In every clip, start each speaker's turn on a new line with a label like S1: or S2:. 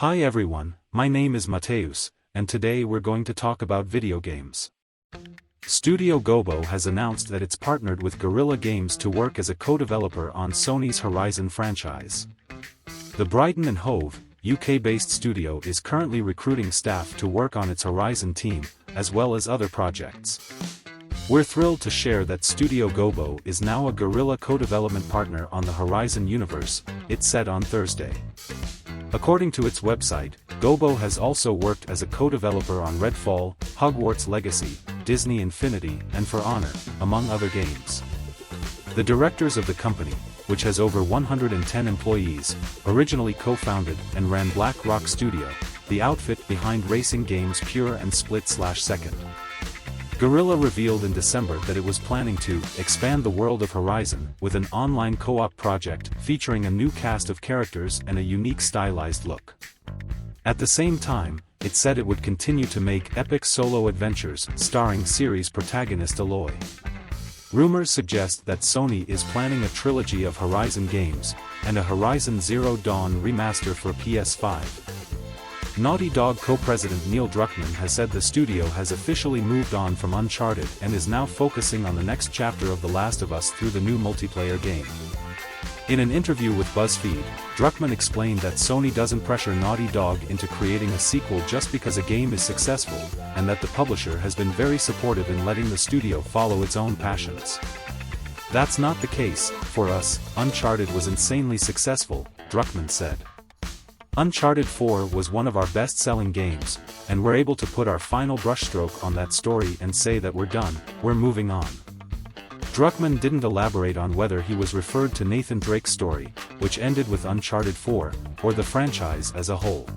S1: Hi everyone, my name is Mateus, and today we're going to talk about video games. Studio Gobo has announced that it's partnered with Guerrilla Games to work as a co-developer on Sony's Horizon franchise. The Brighton and Hove, UK-based studio is currently recruiting staff to work on its Horizon team, as well as other projects. We're thrilled to share that Studio Gobo is now a Guerrilla co-development partner on the Horizon universe, it said on Thursday. According to its website, Gobo has also worked as a co-developer on Redfall, Hogwarts Legacy, Disney Infinity, and For Honor, among other games. The directors of the company, which has over 110 employees, originally co-founded and ran Black Rock Studio, the outfit behind racing games Pure and Split/Second. Guerrilla revealed in December that it was planning to expand the world of Horizon with an online co-op project featuring a new cast of characters and a unique stylized look. At the same time, it said it would continue to make epic solo adventures starring series protagonist Aloy. Rumors suggest that Sony is planning a trilogy of Horizon games, and a Horizon Zero Dawn remaster for PS5. Naughty Dog co-president Neil Druckmann has said the studio has officially moved on from Uncharted and is now focusing on the next chapter of The Last of Us through the new multiplayer game. In an interview with BuzzFeed, Druckmann explained that Sony doesn't pressure Naughty Dog into creating a sequel just because a game is successful, and that the publisher has been very supportive in letting the studio follow its own passions. That's not the case, for us, Uncharted was insanely successful, Druckmann said. Uncharted 4 was one of our best-selling games, and we're able to put our final brushstroke on that story and say that we're done, we're moving on. Druckmann didn't elaborate on whether he was referred to Nathan Drake's story, which ended with Uncharted 4, or the franchise as a whole.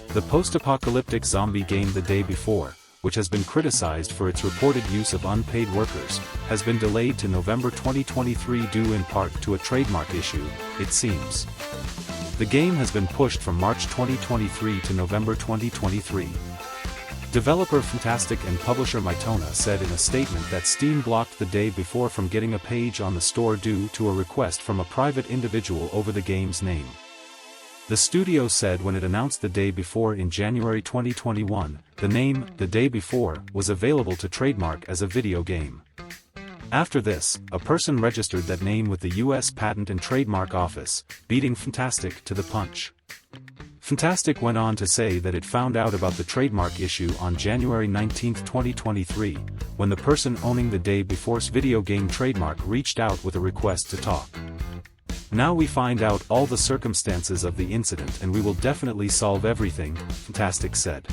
S1: The post-apocalyptic zombie game The Day Before, which has been criticized for its reported use of unpaid workers, has been delayed to November 2023 due in part to a trademark issue, it seems. The game has been pushed from March 2023 to November 2023. Developer Fantastic and publisher Mytona said in a statement that Steam blocked The Day Before from getting a page on the store due to a request from a private individual over the game's name. The studio said when it announced The Day Before in January 2021, the name, The Day Before, was available to Trademark as a video game. After this, a person registered that name with the U.S. Patent and Trademark Office, beating Fantastic to the punch. Fantastic went on to say that it found out about the trademark issue on January 19, 2023, when the person owning The Day Before's video game trademark reached out with a request to talk. Now we find out all the circumstances of the incident and we will definitely solve everything, Fantastic said.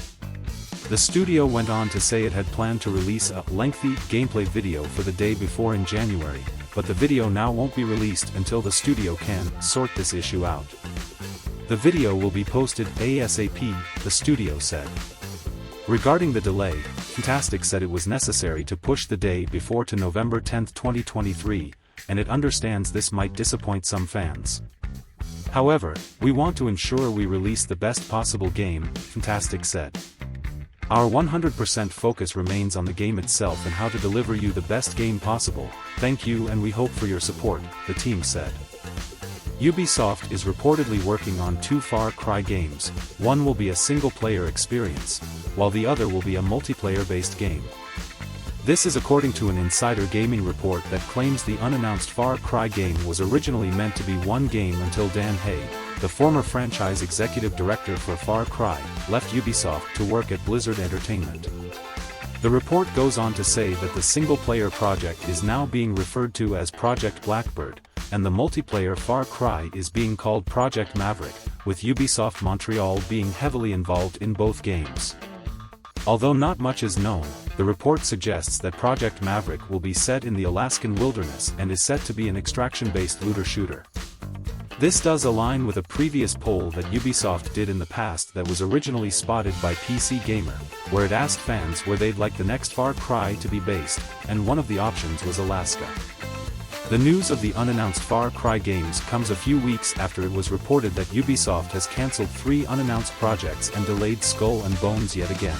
S1: The studio went on to say it had planned to release a lengthy gameplay video for The Day Before in January, but the video now won't be released until the studio can sort this issue out. The video will be posted ASAP, the studio said. Regarding the delay, Fantastic said it was necessary to push The Day Before to November 10, 2023, and it understands this might disappoint some fans. However, we want to ensure we release the best possible game, Fantastic said. Our 100% focus remains on the game itself and how to deliver you the best game possible, thank you and we hope for your support, the team said. Ubisoft is reportedly working on 2 Far Cry games, one will be a single-player experience, while the other will be a multiplayer-based game. This is according to an insider gaming report that claims the unannounced Far Cry game was originally meant to be one game until Dan Hay, the former franchise executive director for Far Cry, left Ubisoft to work at Blizzard Entertainment. The report goes on to say that the single-player project is now being referred to as Project Blackbird, and the multiplayer Far Cry is being called Project Maverick, with Ubisoft Montreal being heavily involved in both games. Although not much is known, the report suggests that Project Maverick will be set in the Alaskan wilderness and is set to be an extraction-based looter-shooter. This does align with a previous poll that Ubisoft did in the past that was originally spotted by PC Gamer, where it asked fans where they'd like the next Far Cry to be based, and one of the options was Alaska. The news of the unannounced Far Cry games comes a few weeks after it was reported that Ubisoft has cancelled 3 unannounced projects and delayed Skull and Bones yet again.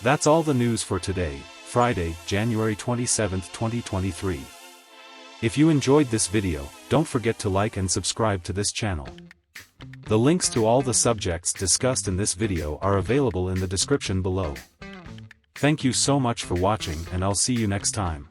S1: That's all the news for today, Friday, January 27, 2023. If you enjoyed this video, don't forget to like and subscribe to this channel. The links to all the subjects discussed in this video are available in the description below. Thank you so much for watching and I'll see you next time.